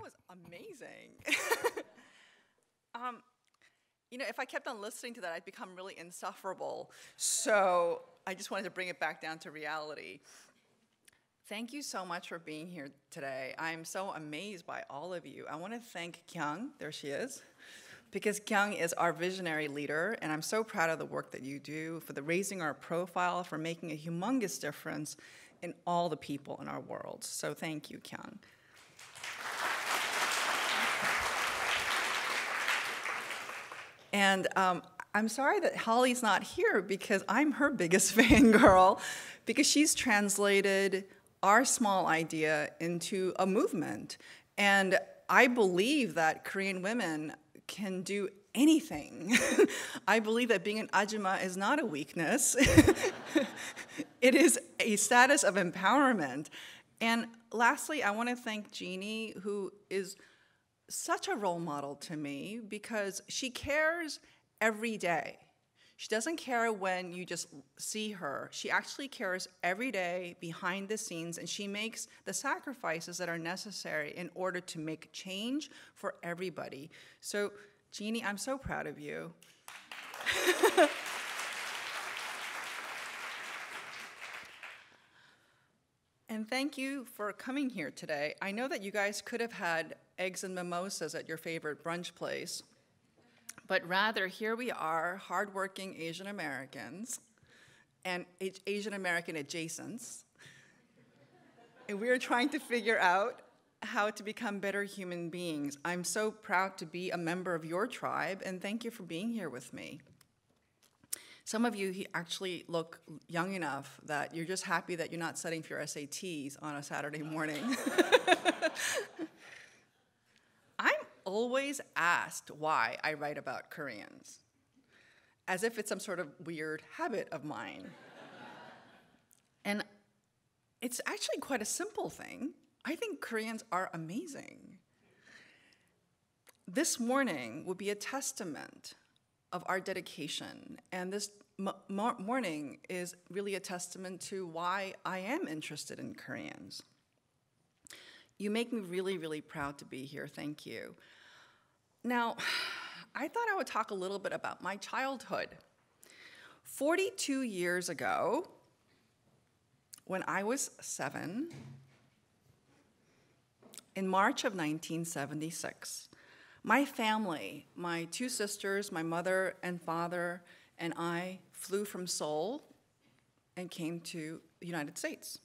was amazing. You know, if I kept on listening to that, I'd become really insufferable. So I just wanted to bring it back down to reality. Thank you so much for being here today. I'm so amazed by all of you. I want to thank Kyung, there she is, because Kyung is our visionary leader, and I'm so proud of the work that you do for the raising our profile, for making a humongous difference in all the people in our world. So thank you, Kyung. And I'm sorry that Holly's not here because I'm her biggest fangirl, because she's translated our small idea into a movement. And I believe that Korean women can do anything. I believe that being an ajumma is not a weakness. It is a status of empowerment. And lastly, I want to thank Jeannie, who is such a role model to me because she cares every day. She doesn't care when you just see her. She actually cares every day behind the scenes, and she makes the sacrifices that are necessary in order to make change for everybody. So, Jeannie, I'm so proud of you. And thank you for coming here today. I know that you guys could have had eggs and mimosas at your favorite brunch place, but rather here we are, hardworking Asian Americans and Asian American adjacents, and we are trying to figure out how to become better human beings. I'm so proud to be a member of your tribe, and thank you for being here with me. Some of you actually look young enough that you're just happy that you're not studying for your SATs on a Saturday morning. I'm always asked why I write about Koreans, as if it's some sort of weird habit of mine. And it's actually quite a simple thing. I think Koreans are amazing. This morning will be a testament of our dedication, and this morning is really a testament to why I am interested in Koreans. You make me really, really proud to be here. Thank you. Now, I thought I would talk a little bit about my childhood. 42 years ago, when I was 7, in March of 1976, my family, my 2 sisters, my mother and father, and I flew from Seoul and came to the United States.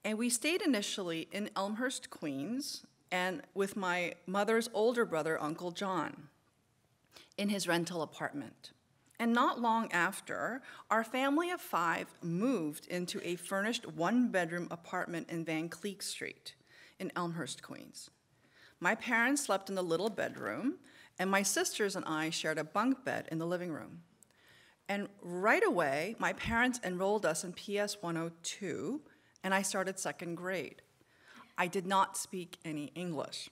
And we stayed initially in Elmhurst, Queens, and with my mother's older brother, Uncle John, in his rental apartment. And not long after, our family of 5 moved into a furnished 1-bedroom apartment in Van Cleek Street in Elmhurst, Queens. My parents slept in the little bedroom, and my sisters and I shared a bunk bed in the living room. And right away, my parents enrolled us in PS 102, and I started 2nd grade. I did not speak any English.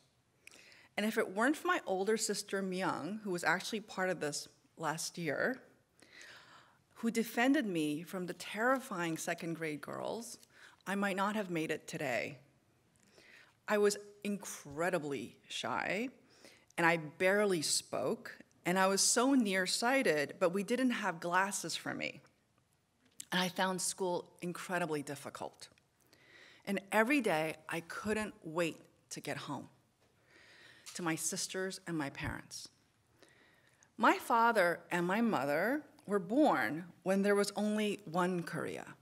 And if it weren't for my older sister, Myung, who was actually part of this last year, who defended me from the terrifying 2nd grade girls, I might not have made it today. I was incredibly shy, and I barely spoke, and I was so nearsighted, but we didn't have glasses for me. And I found school incredibly difficult. And every day, I couldn't wait to get home to my sisters and my parents. My father and my mother were born when there was only one Korea.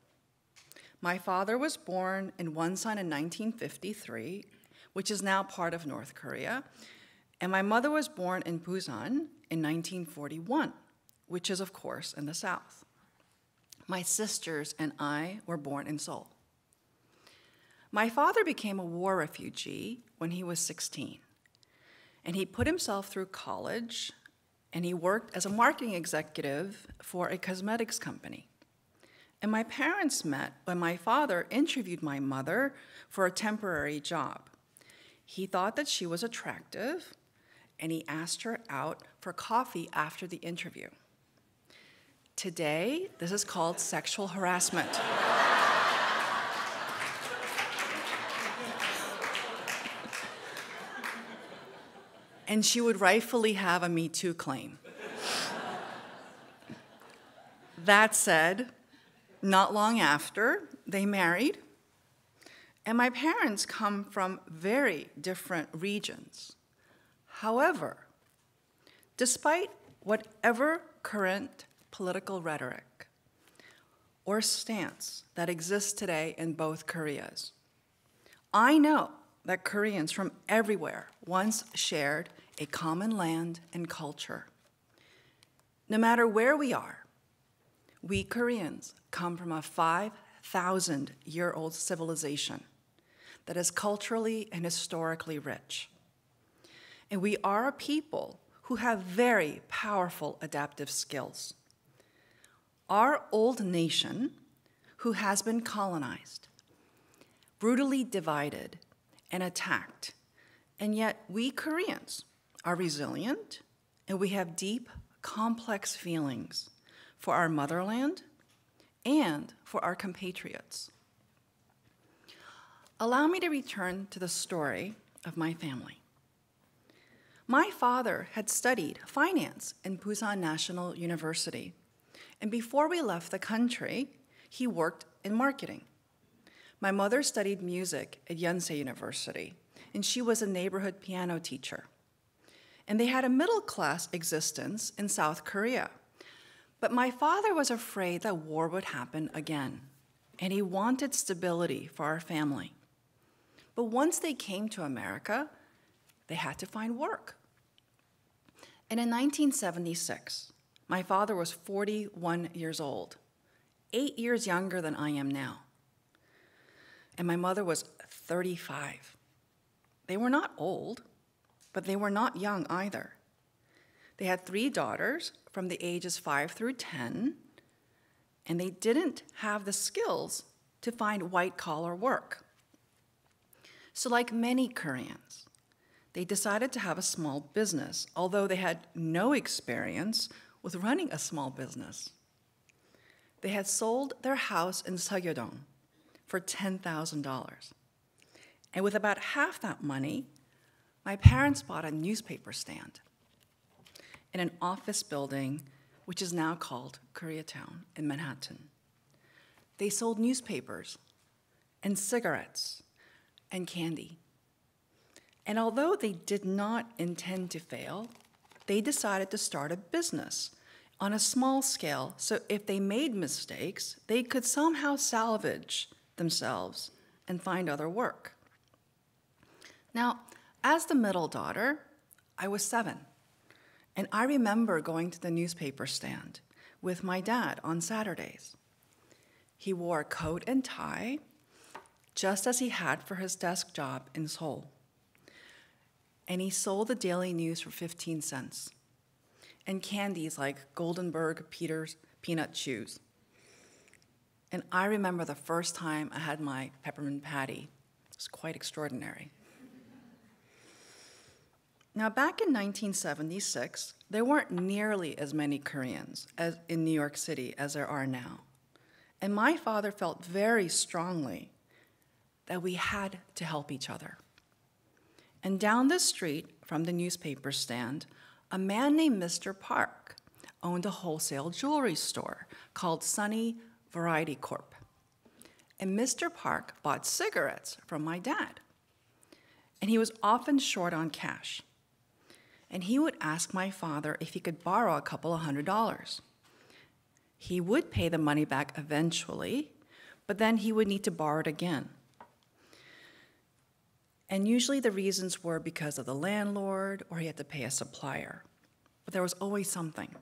My father was born in Wonsan in 1953, which is now part of North Korea, and my mother was born in Busan in 1941, which is, of course, in the South. My sisters and I were born in Seoul. My father became a war refugee when he was 16, and he put himself through college, and he worked as a marketing executive for a cosmetics company. And my parents met when my father interviewed my mother for a temporary job. He thought that she was attractive, and he asked her out for coffee after the interview. Today, this is called sexual harassment. and she would rightfully have a Me Too claim. That said, not long after, they married, and my parents come from very different regions. However, despite whatever current political rhetoric or stance that exists today in both Koreas, I know that Koreans from everywhere once shared a common land and culture. No matter where we are, we Koreans come from a 5,000-year-old civilization that is culturally and historically rich. And we are a people who have very powerful adaptive skills. Our old nation, who has been colonized, brutally divided and attacked, and yet we Koreans are resilient and we have deep, complex feelings for our motherland and for our compatriots. Allow me to return to the story of my family. My father had studied finance in Busan National University, and before we left the country, he worked in marketing. My mother studied music at Yonsei University, and she was a neighborhood piano teacher. And they had a middle-class existence in South Korea. But my father was afraid that war would happen again, and he wanted stability for our family. But once they came to America, they had to find work. And in 1976, my father was 41 years old, 8 years younger than I am now. And my mother was 35. They were not old, but they were not young either. They had 3 daughters from the ages 5 through 10, and they didn't have the skills to find white-collar work. So like many Koreans, they decided to have a small business, although they had no experience with running a small business. They had sold their house in Seogyeodong for $10,000. And with about half that money, my parents bought a newspaper stand in an office building which is now called Koreatown in Manhattan. They sold newspapers and cigarettes and candy. And although they did not intend to fail, they decided to start a business on a small scale, so if they made mistakes, they could somehow salvage themselves and find other work. Now, as the middle daughter, I was 7, and I remember going to the newspaper stand with my dad on Saturdays. He wore a coat and tie, just as he had for his desk job in Seoul. And he sold the daily news for 15 cents, and candies like Goldenberg Peter's peanut chews. And I remember the first time I had my peppermint patty. It was quite extraordinary. Now, back in 1976, there weren't nearly as many Koreans as in New York City as there are now. And my father felt very strongly that we had to help each other. And down the street from the newspaper stand, a man named Mr. Park owned a wholesale jewelry store called Sunny Variety Corp. And Mr. Park bought cigarettes from my dad. And he was often short on cash. And he would ask my father if he could borrow a couple of $100. He would pay the money back eventually, but then he would need to borrow it again. And usually the reasons were because of the landlord or he had to pay a supplier. But there was always something.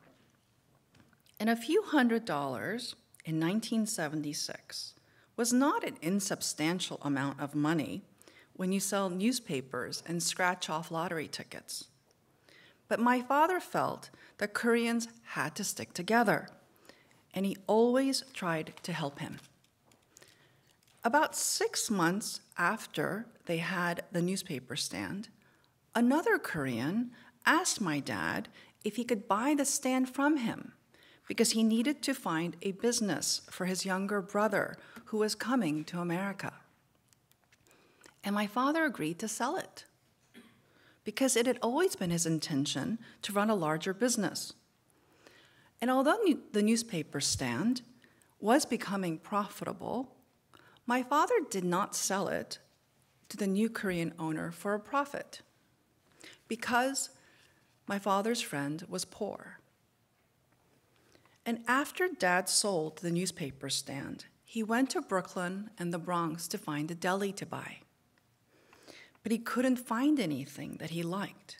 And a few $100 in 1976 was not an insubstantial amount of money when you sell newspapers and scratch off lottery tickets. But my father felt that Koreans had to stick together, and he always tried to help him. About 6 months after they had the newspaper stand, another Korean asked my dad if he could buy the stand from him because he needed to find a business for his younger brother who was coming to America. And my father agreed to sell it. because it had always been his intention to run a larger business. And although the newspaper stand was becoming profitable, my father did not sell it to the new Korean owner for a profit because my father's friend was poor. And after Dad sold the newspaper stand, he went to Brooklyn and the Bronx to find a deli to buy. But he couldn't find anything that he liked.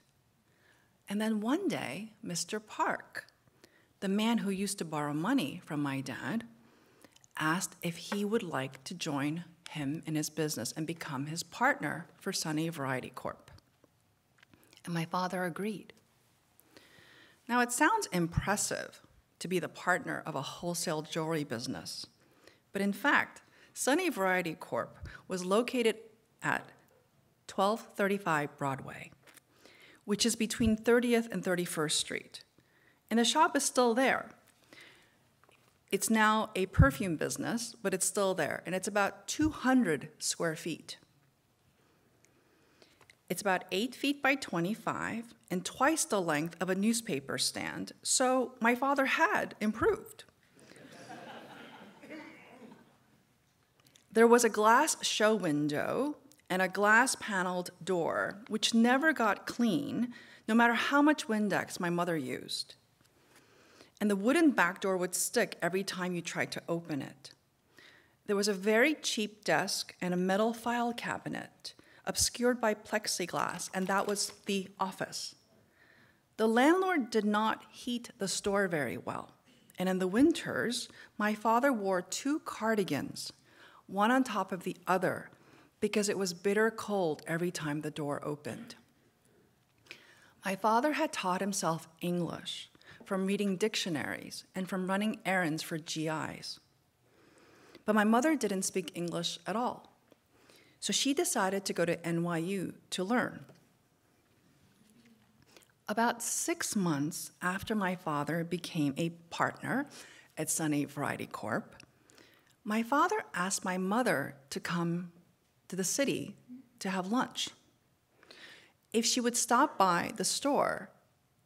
And then one day, Mr. Park, the man who used to borrow money from my dad, asked if he would like to join him in his business and become his partner for Sunny Variety Corp. And my father agreed. Now, it sounds impressive to be the partner of a wholesale jewelry business, but in fact, Sunny Variety Corp was located at 1235 Broadway, which is between 30th and 31st Street. And the shop is still there. It's now a perfume business, but it's still there, and it's about 200 square feet. It's about 8 feet by 25 and twice the length of a newspaper stand, so my father had improved. There was a glass show window and a glass-paneled door, which never got clean, no matter how much Windex my mother used. And the wooden back door would stick every time you tried to open it. There was a very cheap desk and a metal file cabinet, obscured by plexiglass, and that was the office. The landlord did not heat the store very well, and in the winters, my father wore 2 cardigans, one on top of the other, because it was bitter cold every time the door opened. My father had taught himself English from reading dictionaries and from running errands for GIs. But my mother didn't speak English at all, so she decided to go to NYU to learn. About 6 months after my father became a partner at Sunny Variety Corp, my father asked my mother to come to the city to have lunch, if she would stop by the store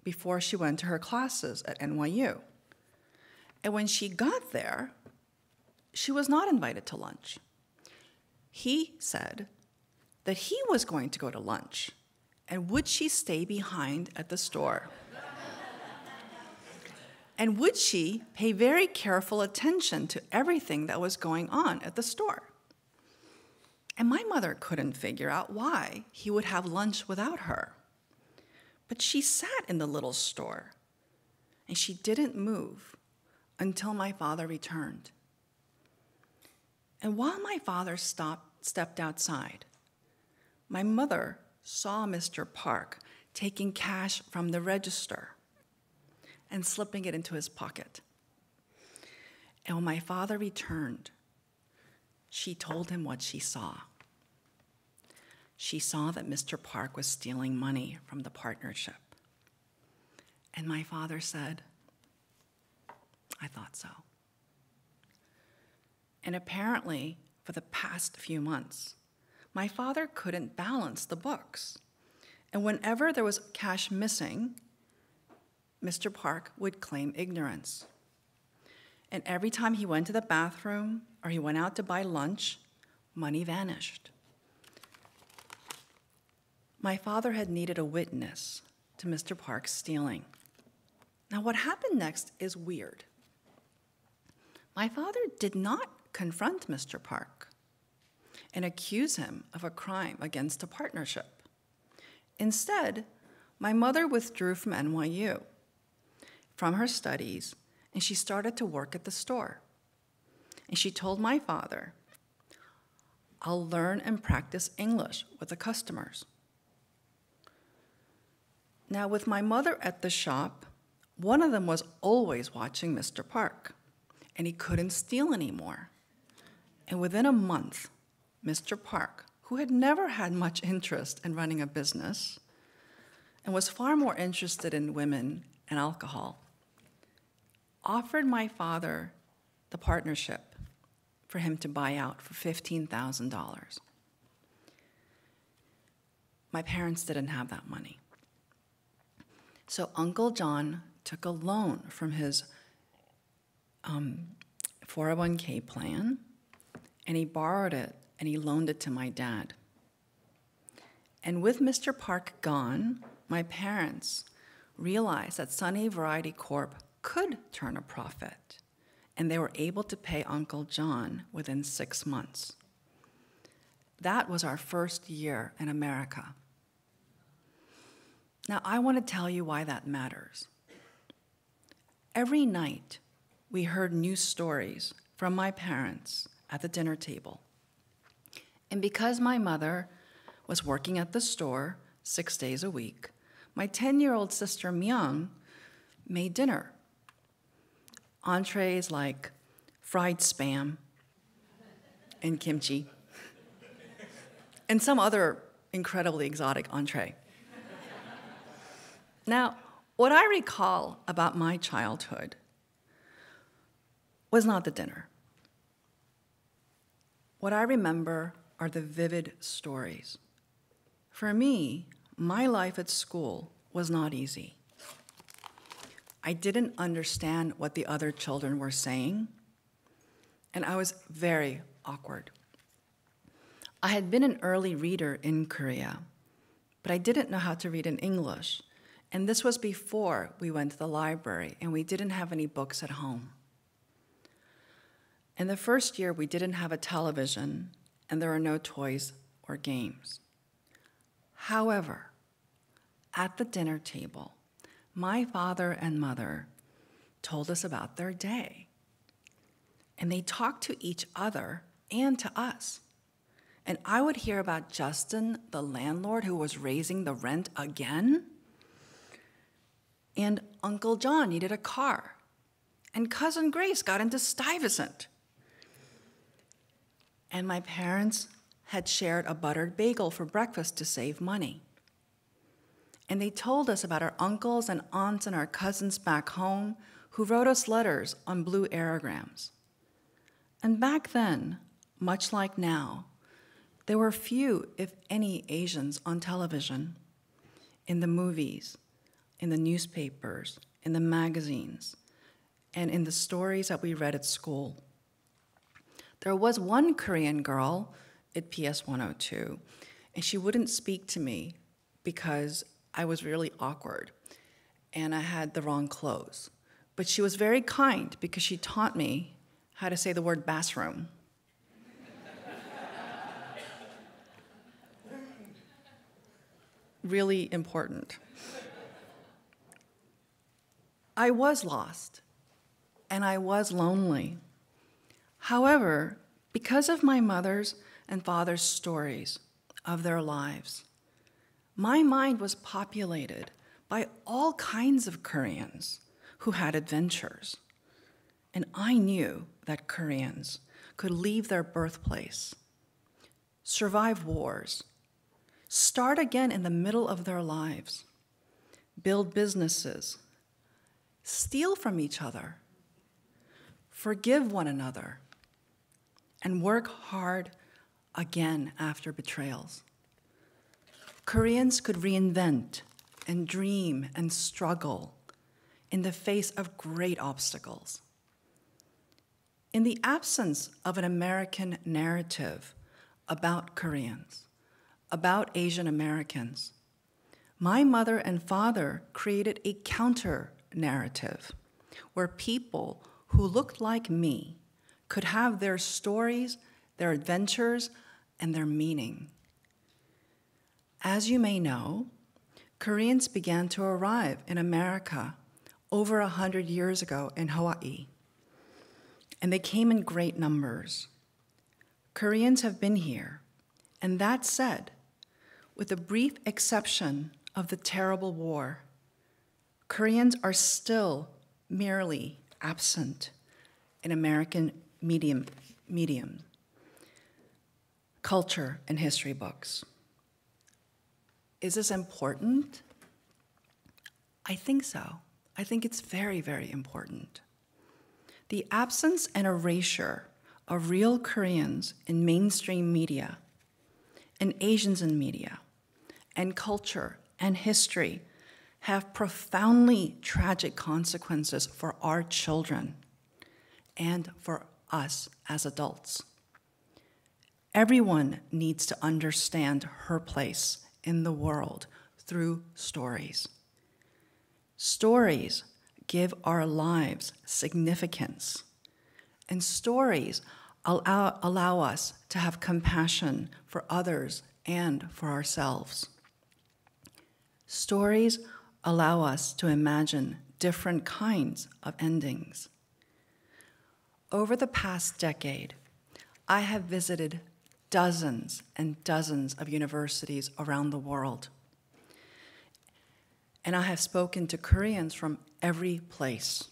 before she went to her classes at NYU. And when she got there, she was not invited to lunch. He said that he was going to go to lunch, and would she stay behind at the store? And would she pay very careful attention to everything that was going on at the store? And my mother couldn't figure out why he would have lunch without her. But she sat in the little store, and she didn't move until my father returned. And while my father stepped outside, my mother saw Mr. Park taking cash from the register and slipping it into his pocket. And when my father returned, she told him what she saw. She saw that Mr. Park was stealing money from the partnership. And my father said, "I thought so." And apparently, for the past few months, my father couldn't balance the books. And whenever there was cash missing, Mr. Park would claim ignorance. And every time he went to the bathroom or he went out to buy lunch, money vanished. My father had needed a witness to Mr. Park's stealing. Now, what happened next is weird. My father did not confront Mr. Park and accuse him of a crime against a partnership. Instead, my mother withdrew from NYU, from her studies, and she started to work at the store. And she told my father, "I'll learn and practice English with the customers." Now, with my mother at the shop, one of them was always watching Mr. Park, and he couldn't steal anymore. And within a month, Mr. Park, who had never had much interest in running a business and was far more interested in women and alcohol, offered my father the partnership for him to buy out for $15,000. My parents didn't have that money. So Uncle John took a loan from his 401k plan, and he borrowed it and he loaned it to my dad. And with Mr. Park gone, my parents realized that Sunny Variety Corp could turn a profit, and they were able to pay Uncle John within 6 months. That was our first year in America. Now, I want to tell you why that matters. Every night, we heard news stories from my parents at the dinner table. And because my mother was working at the store 6 days a week, my 10-year-old sister Myung made dinner. Entrees like fried spam and kimchi, and some other incredibly exotic entree. Now, what I recall about my childhood was not the dinner. What I remember are the vivid stories. For me, my life at school was not easy. I didn't understand what the other children were saying, and I was very awkward. I had been an early reader in Korea, but I didn't know how to read in English, and this was before we went to the library, and we didn't have any books at home. In the first year, we didn't have a television, and there were no toys or games. However, at the dinner table, my father and mother told us about their day, and they talked to each other and to us. And I would hear about Justin, the landlord, who was raising the rent again, and Uncle John needed a car, and Cousin Grace got into Stuyvesant. And my parents had shared a buttered bagel for breakfast to save money. And they told us about our uncles and aunts and our cousins back home who wrote us letters on blue aerograms. And back then, much like now, there were few, if any, Asians on television, in the movies, in the newspapers, in the magazines, and in the stories that we read at school. There was one Korean girl at PS 102, and she wouldn't speak to me because I was really awkward and I had the wrong clothes. But she was very kind because she taught me how to say the word bathroom. Really important. I was lost and I was lonely. However, because of my mother's and father's stories of their lives, my mind was populated by all kinds of Koreans who had adventures. And I knew that Koreans could leave their birthplace, survive wars, start again in the middle of their lives, build businesses, steal from each other, forgive one another, and work hard again after betrayals. Koreans could reinvent and dream and struggle in the face of great obstacles. In the absence of an American narrative about Koreans, about Asian Americans, my mother and father created a counter-narrative where people who looked like me could have their stories, their adventures, and their meaning. As you may know, Koreans began to arrive in America over 100 years ago in Hawaii, and they came in great numbers. Koreans have been here, and that said, with the brief exception of the terrible war, Koreans are still merely absent in American medium, culture, and history books. Is this important? I think so. I think it's very, very important. The absence and erasure of real Koreans in mainstream media and Asians in media and culture and history have profoundly tragic consequences for our children and for us as adults. Everyone needs to understand her place in the world through stories. Stories give our lives significance, and stories allow us to have compassion for others and for ourselves. Stories allow us to imagine different kinds of endings. Over the past decade, I have visited dozens and dozens of universities around the world. And I have spoken to Koreans from every place.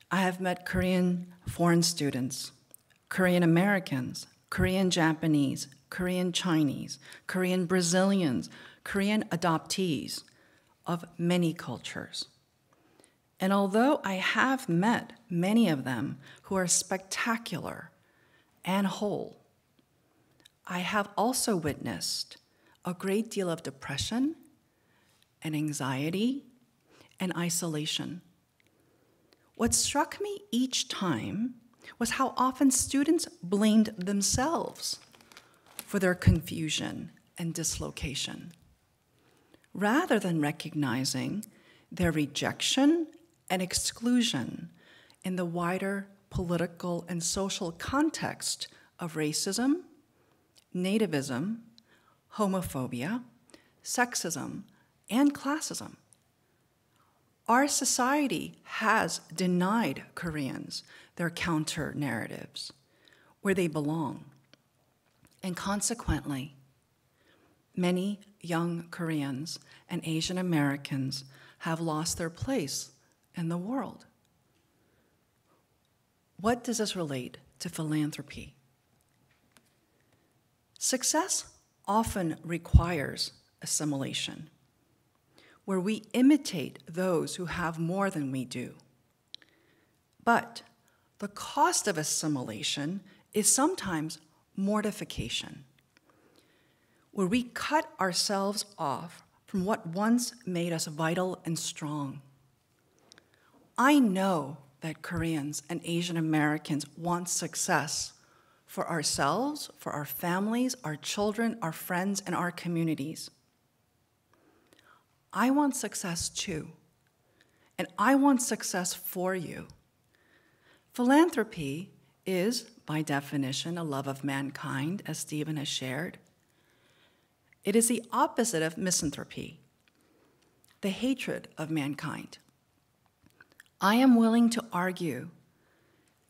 I have met Korean foreign students, Korean Americans, Korean Japanese, Korean Chinese, Korean Brazilians, Korean adoptees of many cultures. And although I have met many of them who are spectacular and whole, I have also witnessed a great deal of depression and anxiety and isolation. What struck me each time was how often students blamed themselves for their confusion and dislocation, rather than recognizing their rejection and exclusion in the wider political and social context of racism, nativism, homophobia, sexism, and classism. Our society has denied Koreans their counter-narratives, where they belong. And consequently, many young Koreans and Asian Americans have lost their place in the world. What does this relate to philanthropy? Success often requires assimilation, where we imitate those who have more than we do. But the cost of assimilation is sometimes mortification, where we cut ourselves off from what once made us vital and strong. I know that Koreans and Asian Americans want success for ourselves, for our families, our children, our friends, and our communities. I want success too, and I want success for you. Philanthropy is, by definition, a love of mankind, as Stephen has shared. It is the opposite of misanthropy, the hatred of mankind. I am willing to argue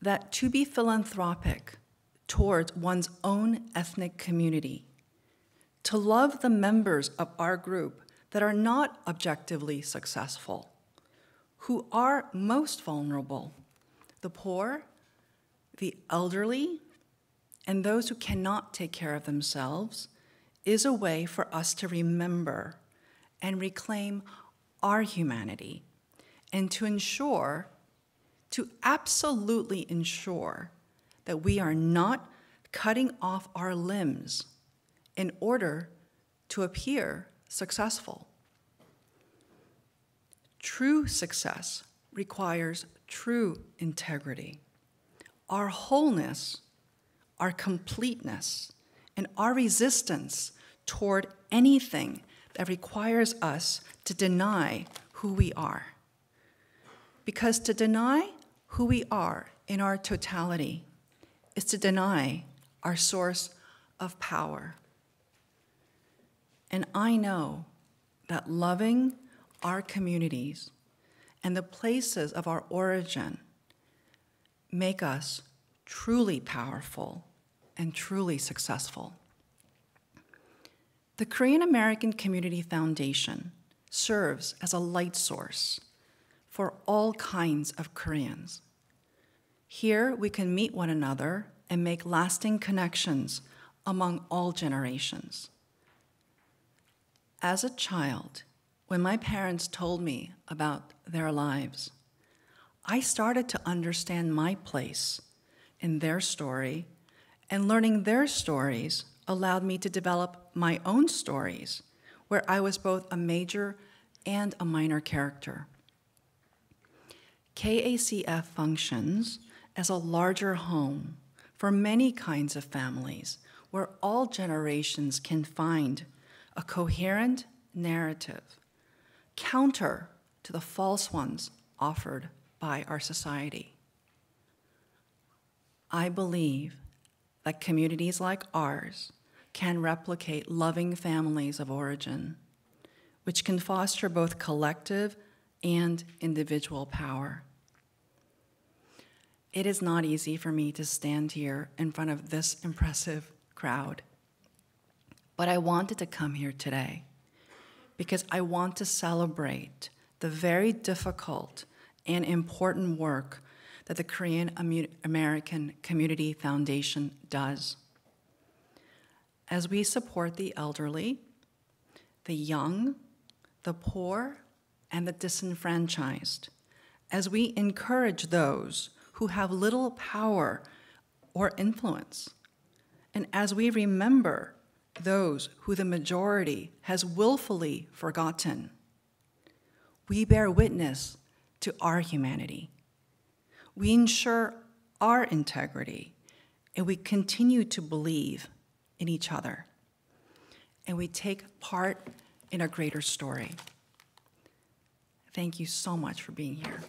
that to be philanthropic towards one's own ethnic community, to love the members of our group that are not objectively successful, who are most vulnerable, the poor, the elderly, and those who cannot take care of themselves, is a way for us to remember and reclaim our humanity, and to absolutely ensure that we are not cutting off our limbs in order to appear successful. True success requires true integrity. Our wholeness, our completeness, and our resistance toward anything that requires us to deny who we are. Because to deny who we are in our totality is to deny our source of power. And I know that loving our communities and the places of our origin make us truly powerful and truly successful. The Korean American Community Foundation serves as a light source for all kinds of Koreans. Here we can meet one another and make lasting connections among all generations. As a child, when my parents told me about their lives, I started to understand my place in their story, and learning their stories allowed me to develop my own stories, where I was both a major and a minor character. KACF functions as a larger home for many kinds of families where all generations can find a coherent narrative counter to the false ones offered by our society. I believe that communities like ours can replicate loving families of origin, which can foster both collective and individual power. It is not easy for me to stand here in front of this impressive crowd, but I wanted to come here today because I want to celebrate the very difficult and important work that the Korean American Community Foundation does. As we support the elderly, the young, the poor, and the disenfranchised, as we encourage those who have little power or influence, and as we remember those who the majority has willfully forgotten, we bear witness to our humanity. We ensure our integrity, and we continue to believe in each other, and we take part in a greater story. Thank you so much for being here.